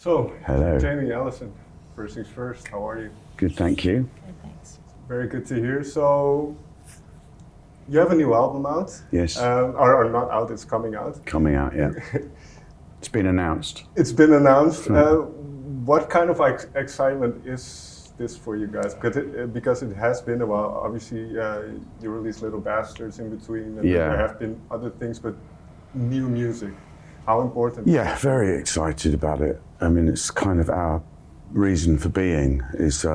So, Hello. Jamie, Alison, first things first, how are you? Good, thank you. Good, thanks. Very good to hear. So, you have a new album out? Yes. Or not out, it's coming out. Coming out, yeah. It's been announced. It's been announced. What kind of excitement is this for you guys? Because it has been a while. Obviously, you released Little Bastards in between, and Yeah. there have been other things, but new music. How important? Yeah, very excited about it. I mean, it's kind of our reason for being is,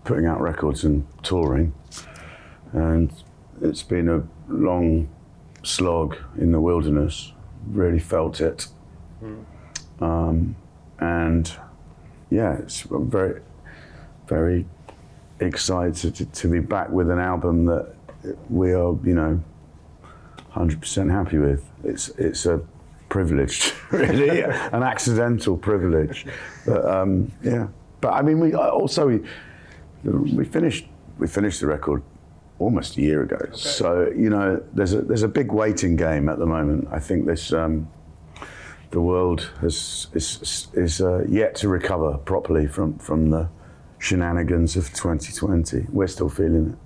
putting out records and touring. And it's been a long slog in the wilderness, really felt it. And yeah, I'm very, very excited to be back with an album that we are, 100% happy with. It's a privilege, really, an accidental privilege. But but I mean, we finished the record almost a year ago. Okay. So there's a big waiting game at the moment. I think this the world is yet to recover properly from the shenanigans of 2020. We're still feeling it.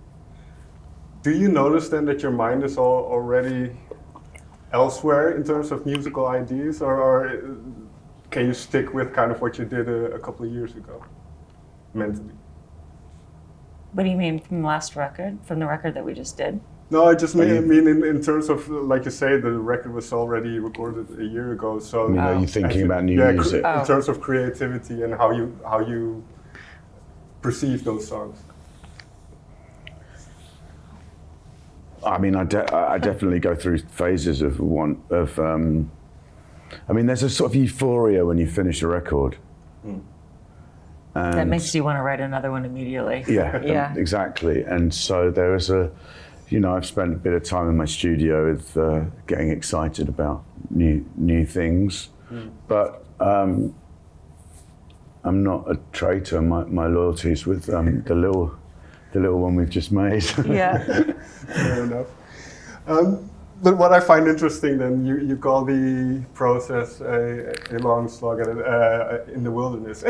Do you notice then that your mind is already elsewhere in terms of musical ideas, or can you stick with kind of what you did a couple of years ago, mentally? What do you mean from the last record? From the record that we just did? No, I just mean in terms of, like you say, the record was already recorded a year ago. So are you thinking about new music? In terms of creativity and how you perceive those songs. I mean, I definitely go through phases of there's a sort of euphoria when you finish a record. That makes you want to write another one immediately. Yeah, exactly. And so there is I've spent a bit of time in my studio with getting excited about new things. But I'm not a traitor. My loyalty's with the little one we've just made. Yeah. Fair enough. But what I find interesting, then, you call the process a long slog in the wilderness.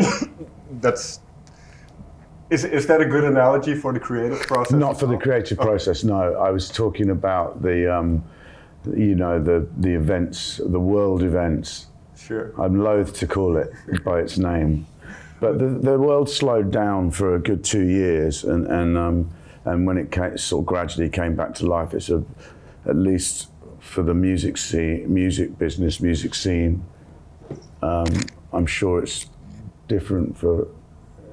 Is that a good analogy for the creative process? Not for the creative process, no. I was talking about the events, the world events. Sure. I'm loath to call it by its name. But the world slowed down for a good 2 years, and when it sort of gradually came back to life, it's at least for the music scene. I'm sure it's different for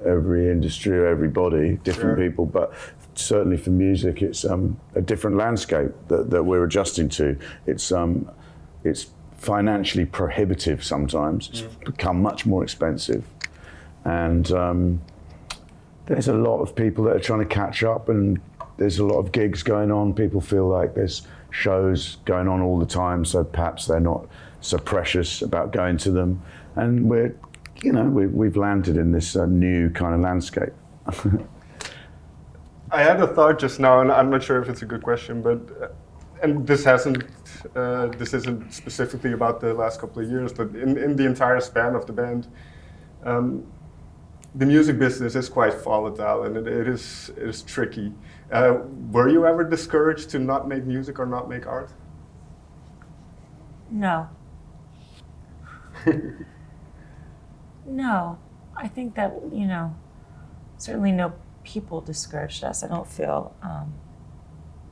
every industry or everybody, different people, but certainly for music, it's a different landscape that we're adjusting to. It's financially prohibitive sometimes. It's become much more expensive. And there's a lot of people that are trying to catch up, and there's a lot of gigs going on. People feel like there's shows going on all the time, so perhaps they're not so precious about going to them. And we've landed in this new kind of landscape. I had a thought just now, and I'm not sure if it's a good question, but and this isn't specifically about the last couple of years, but in the entire span of the band. The music business is quite volatile, and it is tricky. Were you ever discouraged to not make music or not make art? No. No. I think that, certainly no people discouraged us. I don't feel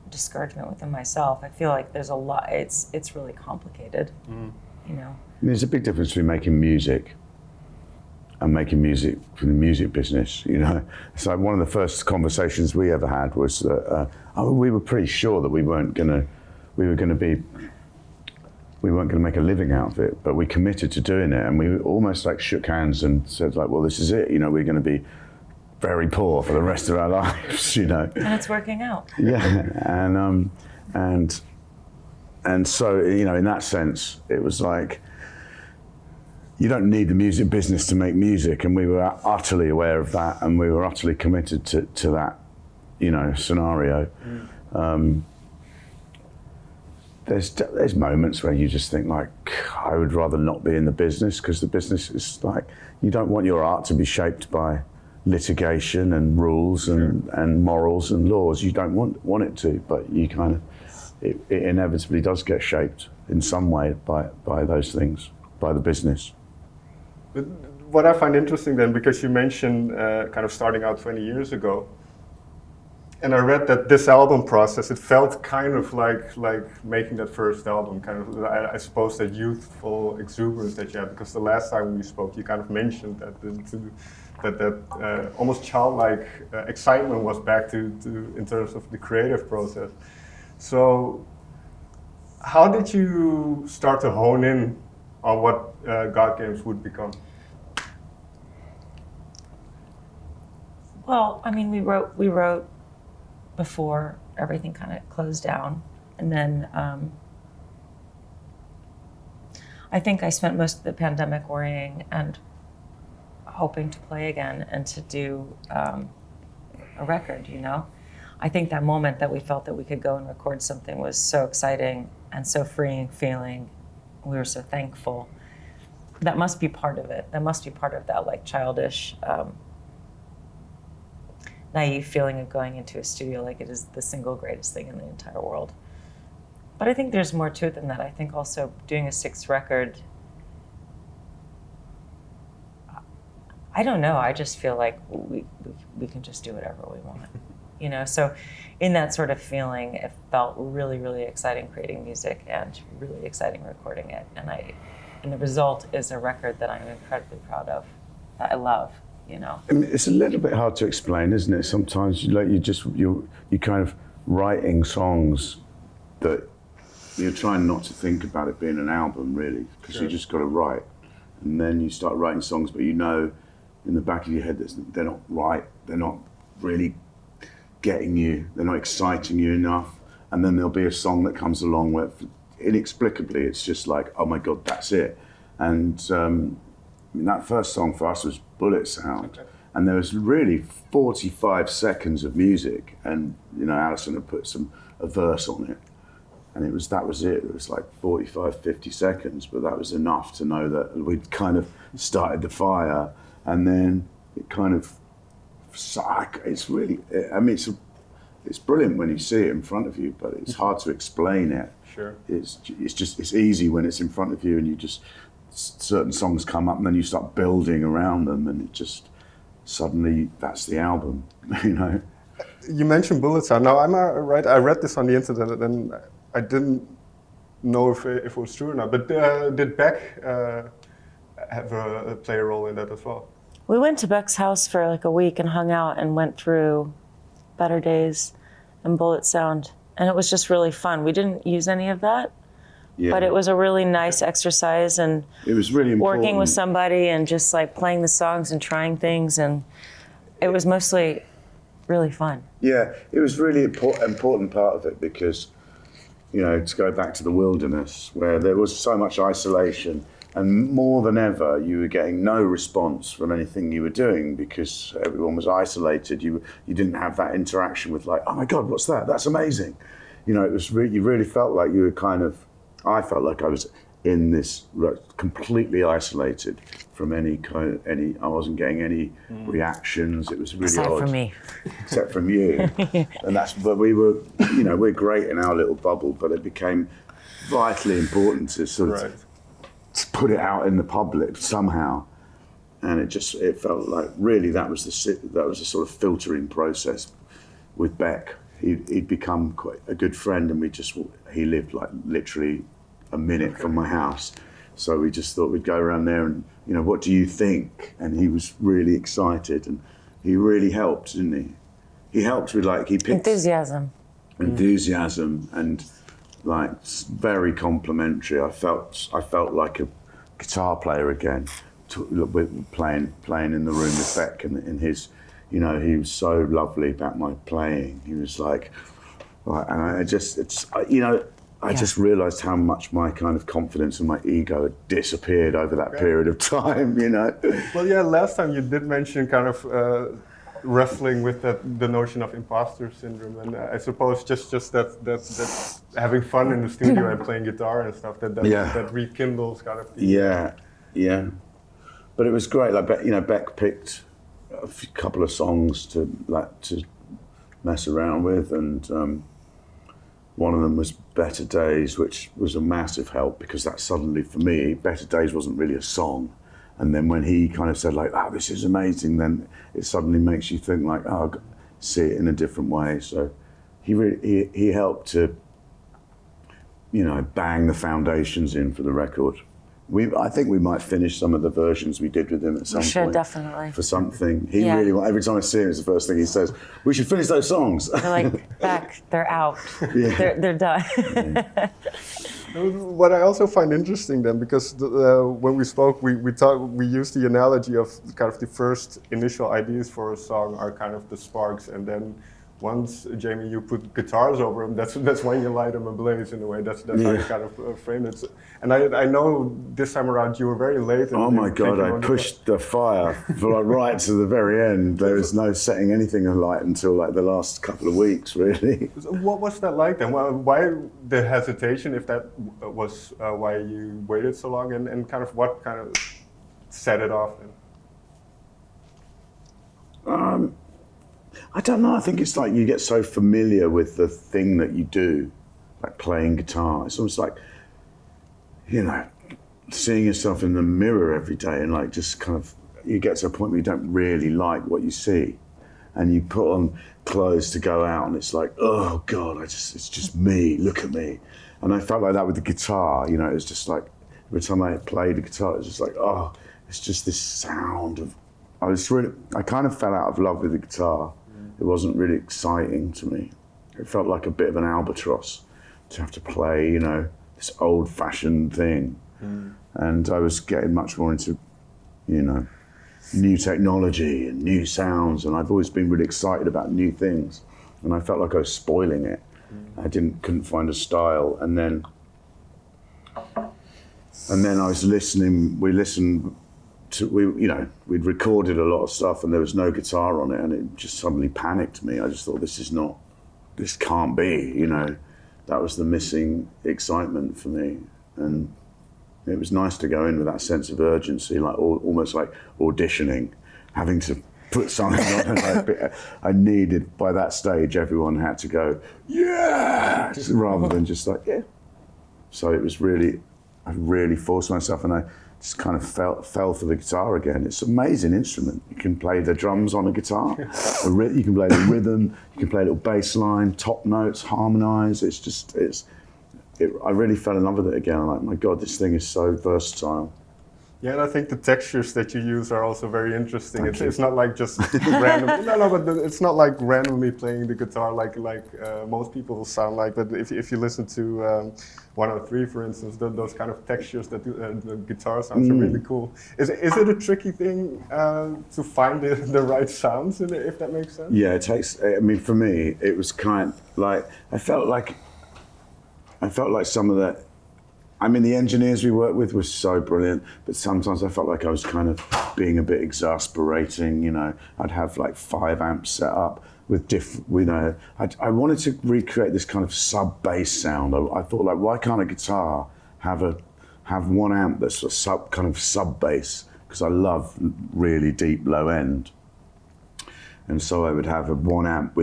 discouragement within myself. I feel like there's a lot, it's really complicated, There's a big difference between making music and making music for the music business, It's like one of the first conversations we ever had was that we were pretty sure that we weren't gonna make a living out of it, but we committed to doing it, and we almost like shook hands and said like, well, this is it, we're gonna be very poor for the rest of our lives, And it's working out. Yeah, and so, in that sense, it was like, you don't need the music business to make music, and we were utterly aware of that, and we were utterly committed to that, scenario. there's moments where you just think like, I would rather not be in the business, because the business is like, you don't want your art to be shaped by litigation and rules and morals and laws. You don't want it to, but you kind of, it inevitably does get shaped in some way by those things, by the business. But what I find interesting then, because you mentioned kind of starting out 20 years ago, and I read that this album process, it felt kind of like making that first album, kind of, I suppose, that youthful exuberance that you had, because the last time we spoke, you kind of mentioned that almost childlike excitement was back to in terms of the creative process. So how did you start to hone in on what God Games would become? Well, I mean, we wrote before everything kind of closed down, and then I think I spent most of the pandemic worrying and hoping to play again and to do a record, you know? I think that moment that we felt that we could go and record something was so exciting and so freeing feeling. We were so thankful. That must be part of it. That must be part of that like childish, naive feeling of going into a studio like it is the single greatest thing in the entire world. But I think there's more to it than that. I think also doing a sixth record, I don't know, I just feel like we can just do whatever we want, you know? So in that sort of feeling, it felt really, really exciting creating music and really exciting recording it. And the result is a record that I'm incredibly proud of, that I love. You know, I mean, it's a little bit hard to explain, isn't it? Sometimes you're kind of writing songs that you're trying not to think about it being an album, really, because you just got to write, and then you start writing songs, but you know, in the back of your head that they're not right, they're not really getting you, they're not exciting you enough, and then there'll be a song that comes along where inexplicably it's just like, oh my God, that's it, and. I mean, that first song for us was Bullet Sound, and there was really 45 seconds of music, and you know, Alison had put a verse on it, and that was it. It was like 45, 50 seconds, but that was enough to know that we'd kind of started the fire, and then it kind of, it's really, I mean, it's brilliant when you see it in front of you, but it's hard to explain it. Sure. It's easy when it's in front of you, and you just, certain songs come up and then you start building around them, and it just suddenly that's the album, you know. You mentioned Bullet Sound. Now, am I right? I read this on the internet and I didn't know if it was true or not. But did Beck play a role in that as well? We went to Beck's house for like a week and hung out and went through Better Days and Bullet Sound, and it was just really fun. We didn't use any of that. Yeah. But it was a really nice exercise, and it was really important. Working with somebody and just like playing the songs and trying things, and it was mostly really fun. Yeah, it was really important part of it because, you know, to go back to the wilderness where there was so much isolation, and more than ever you were getting no response from anything you were doing because everyone was isolated. You didn't have that interaction with like, oh my God, what's that? That's amazing. You know, it was you really felt like you were kind of. I felt like I was in this completely isolated from any. I wasn't getting any reactions. It was really odd. Except from me. Except from you. But we were, you know, we're great in our little bubble, but it became vitally important to sort of to put it out in the public somehow. And it felt like really that was the sort of filtering process with Beck. He'd become quite a good friend, and he lived like literally a minute from my house. So we just thought we'd go around there and, you know, what do you think? And he was really excited, and he really helped, didn't he? He helped with like, he picked enthusiasm and like very complimentary. I felt like a guitar player again, playing in the room with Beck and in his. You know, he was so lovely about my playing. He was like and I just realised how much my kind of confidence and my ego had disappeared over that period of time, you know. Well, yeah, last time you did mention kind of wrestling with the notion of imposter syndrome, and I suppose just that having fun in the studio and playing guitar and stuff that rekindles kind of. Yeah. But it was great. Like Beck picked a couple of songs to mess around with, and one of them was Better Days, which was a massive help because that suddenly, for me, Better Days wasn't really a song. And then when he kind of said like, "Oh, this is amazing," then it suddenly makes you think like, "Oh, see it in a different way." So he helped to, bang the foundations in for the record. I think we might finish some of the versions we did with him at some point. Should definitely. For something. He really, every time I see him, it's the first thing he says, "We should finish those songs." They're like, Beck, they're out. They're done. What I also find interesting then, because when we spoke, we used the analogy of kind of the first initial ideas for a song are kind of the sparks, and then once, Jamie, you put guitars over them, that's when you light them ablaze in a way. That's how you kind of frame it. And I know this time around you were very late. Oh my God, I pushed the fire right to the very end. There was no setting anything alight until like the last couple of weeks, really. So what was that like then? Why the hesitation, if that was why you waited so long, and kind of what kind of set it off then? I don't know. I think it's like you get so familiar with the thing that you do, like playing guitar. It's almost like, seeing yourself in the mirror every day and like just kind of, you get to a point where you don't really like what you see. And you put on clothes to go out and it's like, oh God, it's just me, look at me. And I felt like that with the guitar, it was just like, every time I played the guitar, it was just like, oh, it's just this sound of, I kind of fell out of love with the guitar. It wasn't really exciting to me. It felt like a bit of an albatross to have to play, this old-fashioned thing. And I was getting much more into, new technology and new sounds, and I've always been really excited about new things. And I felt like I was spoiling it. I couldn't find a style. And then I was listening. We'd recorded a lot of stuff and there was no guitar on it, and it just suddenly panicked me. I just thought, this can't be, that was the missing excitement for me. And it was nice to go in with that sense of urgency, like almost like auditioning, having to put something on. And I needed, by that stage, everyone had to go, yeah, rather than just like, yeah. So it was I really forced myself, and I just kind of fell for the guitar again. It's an amazing instrument. You can play the drums on a guitar, you can play the rhythm, you can play a little bass line, top notes, harmonize. I really fell in love with it again. I'm like, my God, this thing is so versatile. Yeah, and I think the textures that you use are also very interesting. It's not like just random. But it's not like randomly playing the guitar like most people sound like. But if you listen to 103, for instance, those kind of textures that the guitar sounds are really cool. Is it a tricky thing to find the right sounds in it, if that makes sense? Yeah, it takes. I mean, for me, it was kind of like I felt like some of that. I mean, the engineers we worked with were so brilliant, but sometimes I felt like I was kind of being a bit exasperating. I'd have like 5 amps set up with I wanted to recreate this kind of sub-bass sound. I thought, like, why can't a guitar have 1 amp that's a kind of sub-bass? Because I love really deep low end. And so I would have a 1 amp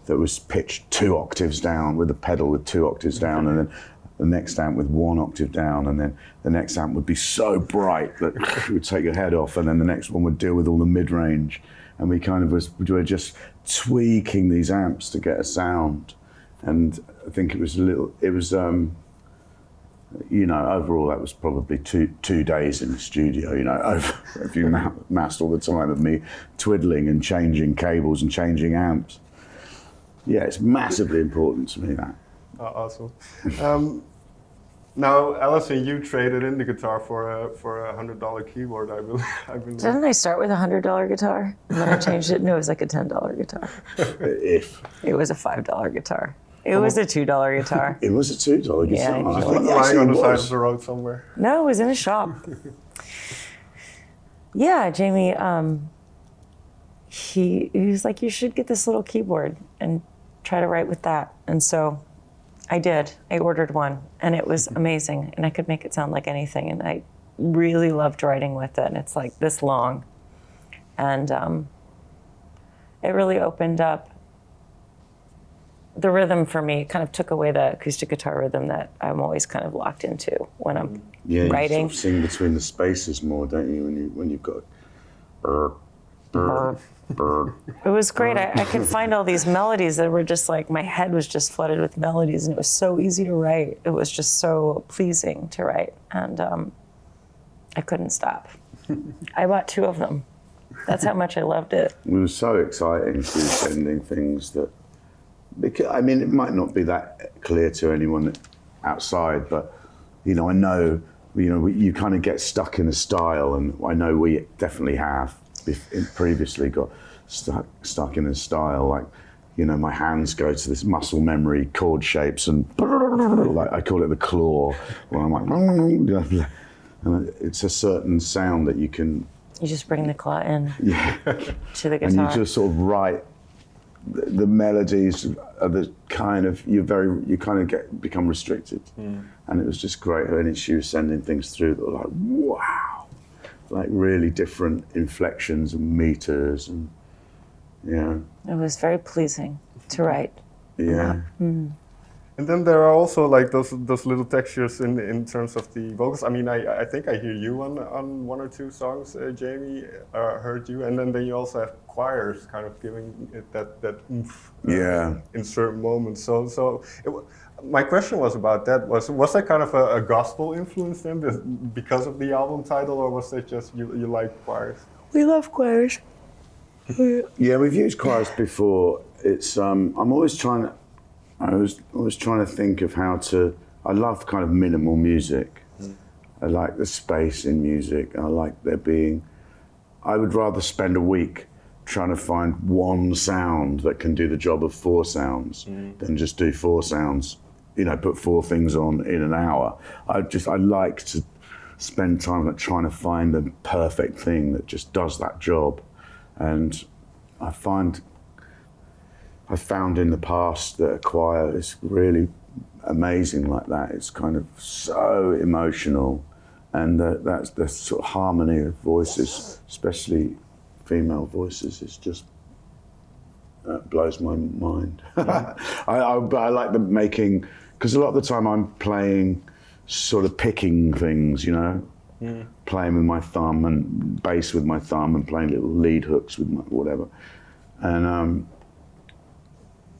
that was pitched 2 octaves down, with a pedal with 2 octaves down, and then the next amp with 1 octave down, and then the next amp would be so bright that it would take your head off, and then the next one would deal with all the mid-range. And we were just tweaking these amps to get a sound. And I think overall that was probably two days in the studio, if you massed all the time of me twiddling and changing cables and changing amps. Yeah, it's massively important to me, that. Oh, awesome. Now, Alison, you traded in the guitar for a $100 keyboard, I believe. Didn't I start with a $100 guitar? And then I changed it? No, it was like a $10 guitar. It was a $5 guitar. It was a $2 guitar. It was a $2 guitar? Yeah, I think lying on the side of the road somewhere. No, it was in a shop. Yeah, Jamie, he was like, you should get this little keyboard and try to write with that. And so I did. I ordered one, and it was amazing, and I could make it sound like anything, and I really loved writing with it. And it's like this long, and it really opened up the rhythm for me. It kind of took away the acoustic guitar rhythm that I'm always kind of locked into when I'm writing. You sort of sing between the spaces more, don't you? When you've got It was great. I could find all these melodies that were just like, my head was just flooded with melodies, and it was so easy to write. It was just so pleasing to write, and I couldn't stop. I bought 2 of them. That's how much I loved it. It was so exciting to be sending things that, because, I mean, it might not be that clear to anyone outside, but, I know, you kind of get stuck in a style, and I know we definitely have previously got stuck in a style, like, my hands go to this muscle memory chord shapes, and like I call it the claw, where I'm like, and it's a certain sound that you can. You just bring the claw in to the guitar. And you just sort of write the melodies are the kind of you kind of become restricted, and it was just great. And she was sending things through that were like, wow, like really different inflections and meters, and it was very pleasing to write. Yeah. And then there are also like those little textures in terms of the vocals. I mean, I think I hear you on 1 or 2 songs, Jamie. Heard you, and then you also have choirs kind of giving it that oomph in certain moments. So my question was about that. Was that kind of a gospel influence then, because of the album title, or was it just you like choirs? We love choirs. Yeah, we've used choirs before. It's I'm always trying to. I was trying to think of how to. I love kind of minimal music. I like the space in music. I like there being. I would rather spend a week trying to find one sound that can do the job of 4 sounds than just do 4 sounds. Put 4 things on in an hour. I like to spend time like trying to find the perfect thing that just does that job, and I found in the past that a choir is really amazing like that. It's kind of so emotional, and that's the sort of harmony of voices, especially female voices, is just blows my mind. I like the making, because a lot of the time I'm playing, sort of picking things, playing with my thumb and bass with my thumb and playing little lead hooks with my whatever, and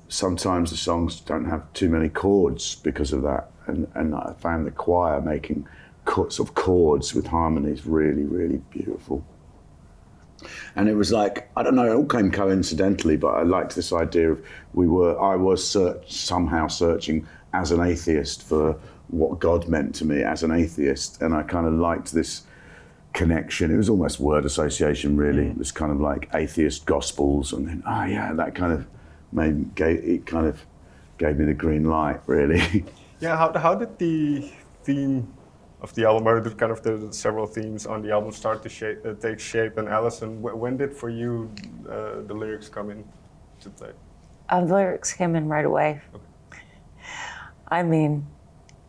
sometimes the songs don't have too many chords because of that, and I found the choir making sort of chords with harmonies really, really beautiful. And it was like, I don't know, it all came coincidentally, but I liked this idea of I was somehow searching as an atheist for what God meant to me as an atheist, and I kind of liked this connection. It was almost word association, really. It was kind of like atheist gospels, and then that kind of gave me the green light, really. Yeah, how did the theme of the album, or kind of the several themes on the album, start to take shape? And Alison, when did for you the lyrics come in to play? The lyrics came in right away. Okay. I mean,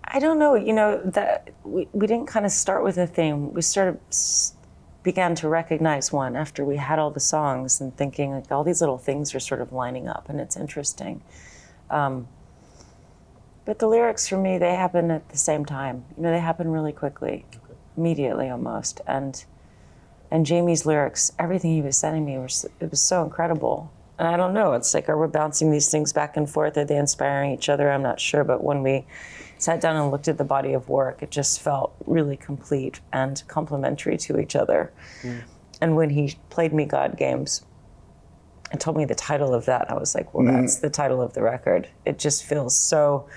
I don't know. That we didn't kind of start with a theme. We began to recognize one after we had all the songs, and thinking like all these little things are sort of lining up, and it's interesting. But the lyrics for me, they happen at the same time. They happen really quickly, immediately almost. And Jamie's lyrics, everything he was sending me, it was so incredible. And I don't know, it's like, are we bouncing these things back and forth? Are they inspiring each other? I'm not sure. But when we sat down and looked at the body of work, it just felt really complete and complementary to each other. And when he played me God Games and told me the title of that, I was like, well, that's the title of the record. It just feels so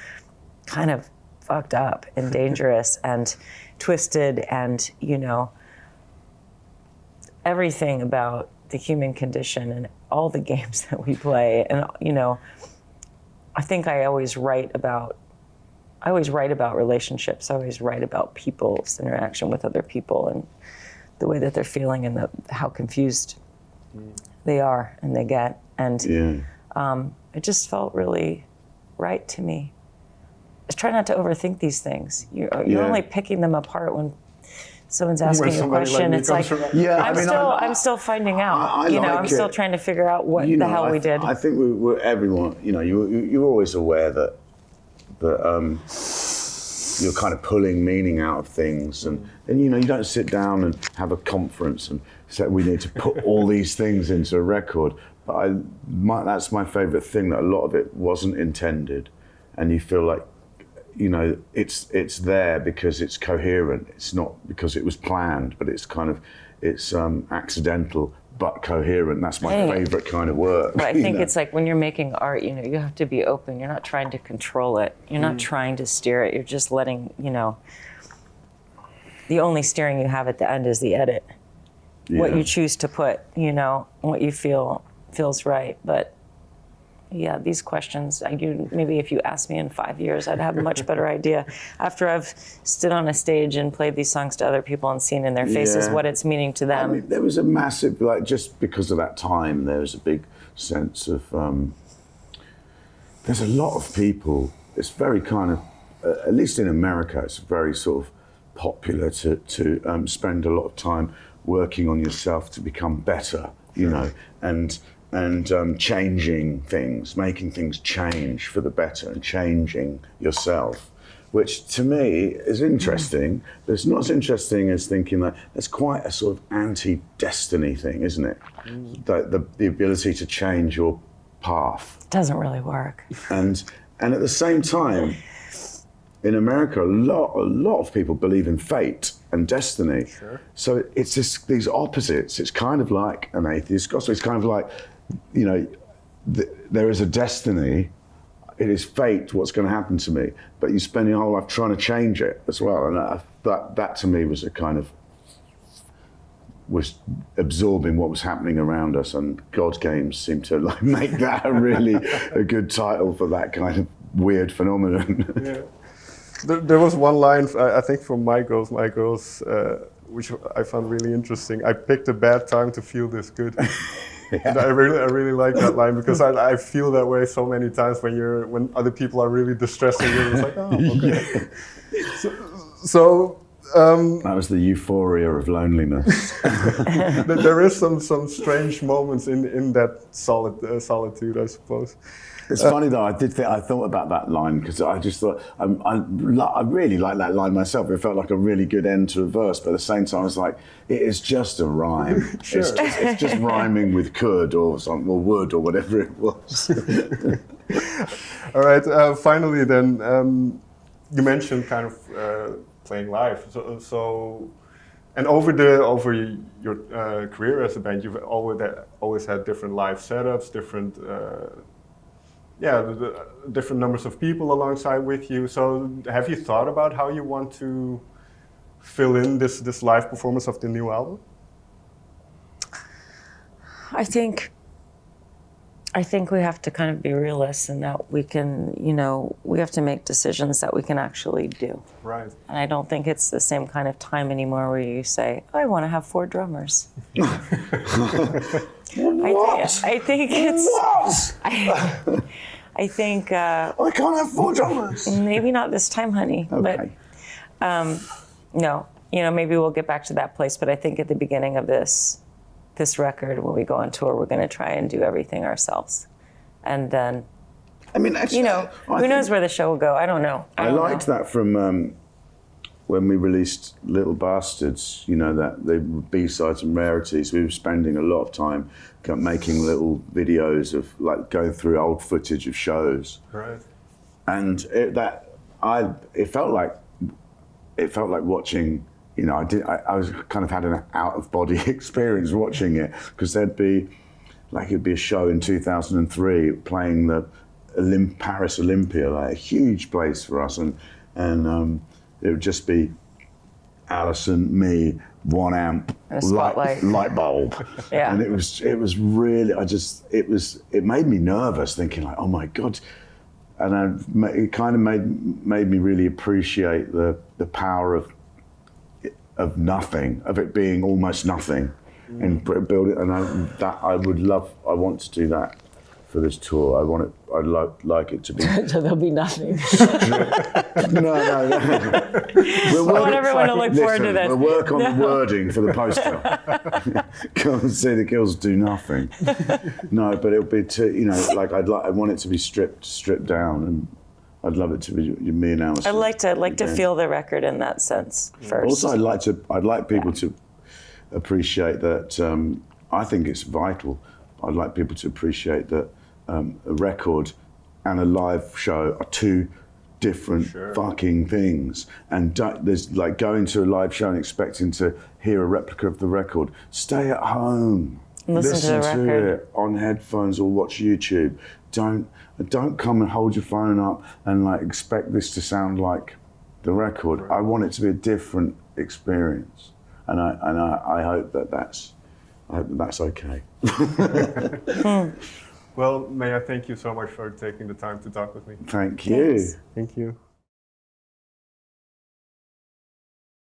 kind of fucked up and dangerous and twisted, and, everything about the human condition and all the games that we play. And, I think I always write about relationships. I always write about people's interaction with other people and the way that they're feeling, and how confused they are and they get. And Yeah. it just felt really right to me. Just try not to overthink these things. You're Yeah. only picking them apart when someone's asking you a somebody like question. me It's comes like, around. Yeah, I'm still finding out. I'm still trying to figure out what the hell we did. I think we're everyone. You're always aware that you're kind of pulling meaning out of things, and you don't sit down and have a conference and say we need to put all these things into a record. But that's my favourite thing, that a lot of it wasn't intended, and you feel like it's there because it's coherent. It's not because it was planned, but it's accidental but coherent. That's my favourite kind of work. But I think it's like when you're making art, you have to be open. You're not trying to control it. You're not trying to steer it. You're just letting, the only steering you have at the end is the edit. Yeah. What you choose to put, what you feel feels right. But yeah, these questions, maybe if you asked me in 5 years, I'd have a much better idea. After I've stood on a stage and played these songs to other people and seen in their faces what it's meaning to them. I mean, there was a massive, just because of that time, there was a big sense of, there's a lot of people, it's very kind of, at least in America, it's very sort of popular to spend a lot of time working on yourself to become better, and changing things, making things change for the better and changing yourself, which to me is interesting, but it's not as interesting as thinking that it's quite a sort of anti-destiny thing, isn't it? The ability to change your path. It doesn't really work. And at the same time, in America, a lot of people believe in fate and destiny. Sure. So it's just these opposites. It's kind of like an atheist gospel. It's kind of like, there is a destiny. It is fate, what's going to happen to me. But you spend your whole life trying to change it as well. And that to me was was absorbing what was happening around us. And God Games seemed to make that a good title for that kind of weird phenomenon. Yeah. There was one line, I think, from My Girls, which I found really interesting. I picked a bad time to feel this good. And I really like that line, because I feel that way so many times when other people are really distressing you. It's like, oh, okay. So that was the euphoria of loneliness. there is some strange moments in that solitude, I suppose. It's funny though. I thought about that line because I just thought I really like that line myself. It felt like a really good end to a verse, but at the same time, I was like, it is just a rhyme. Sure. It's just rhyming with could or something or would or whatever it was. All right. Finally, then you mentioned kind of playing live. So and over your career as a band, you've always had different live setups, different. The different numbers of people alongside with you. So have you thought about how you want to fill in this live performance of the new album? I think we have to kind of be realists in that we can, we have to make decisions that we can actually do. Right. And I don't think it's the same kind of time anymore where you say, I want to have 4 drummers. I think it's... What? I think... I can't have 4 drummers. Maybe not this time, honey. Okay. But no, maybe we'll get back to that place. But I think at the beginning of this record, when we go on tour, we're going to try and do everything ourselves. And then, I mean, actually, who knows where the show will go? I don't know. I liked that from when we released Little Bastards, that the B-sides and rarities. We were spending a lot of time making little videos of going through old footage of shows. Right. And it felt like watching. I was kind of had an out-of-body experience watching it, because it'd be a show in 2003 playing the Paris Olympia, a huge place for us, and it would just be Alison, me, 1 amp, and a spotlight, light bulb. Yeah. And it was really, it made me nervous, thinking like, oh my God. And it kind of made me really appreciate the power of nothing, of it being almost nothing. and build it. And I want to do that for this tour. I'd like it to be. So there'll be nothing. No. I want everyone to look forward to this. We'll work on the wording for the poster. Come and see the girls do nothing. No, but it'll be I want it to be stripped down, and I'd love it to be me and Alison. I'd like to feel the record in that sense first. Also, I'd like people to appreciate that. I think it's vital. I'd like people to appreciate that a record and a live show are two different fucking things. And there's like going to a live show and expecting to hear a replica of the record. Stay at home. Listen to the record. it on headphones or watch YouTube. Don't come and hold your phone up and like expect this to sound like the record. I want it to be a different experience, and I hope that's okay. Well, may I thank you so much for taking the time to talk with me. Thank you. Thanks. Thank you.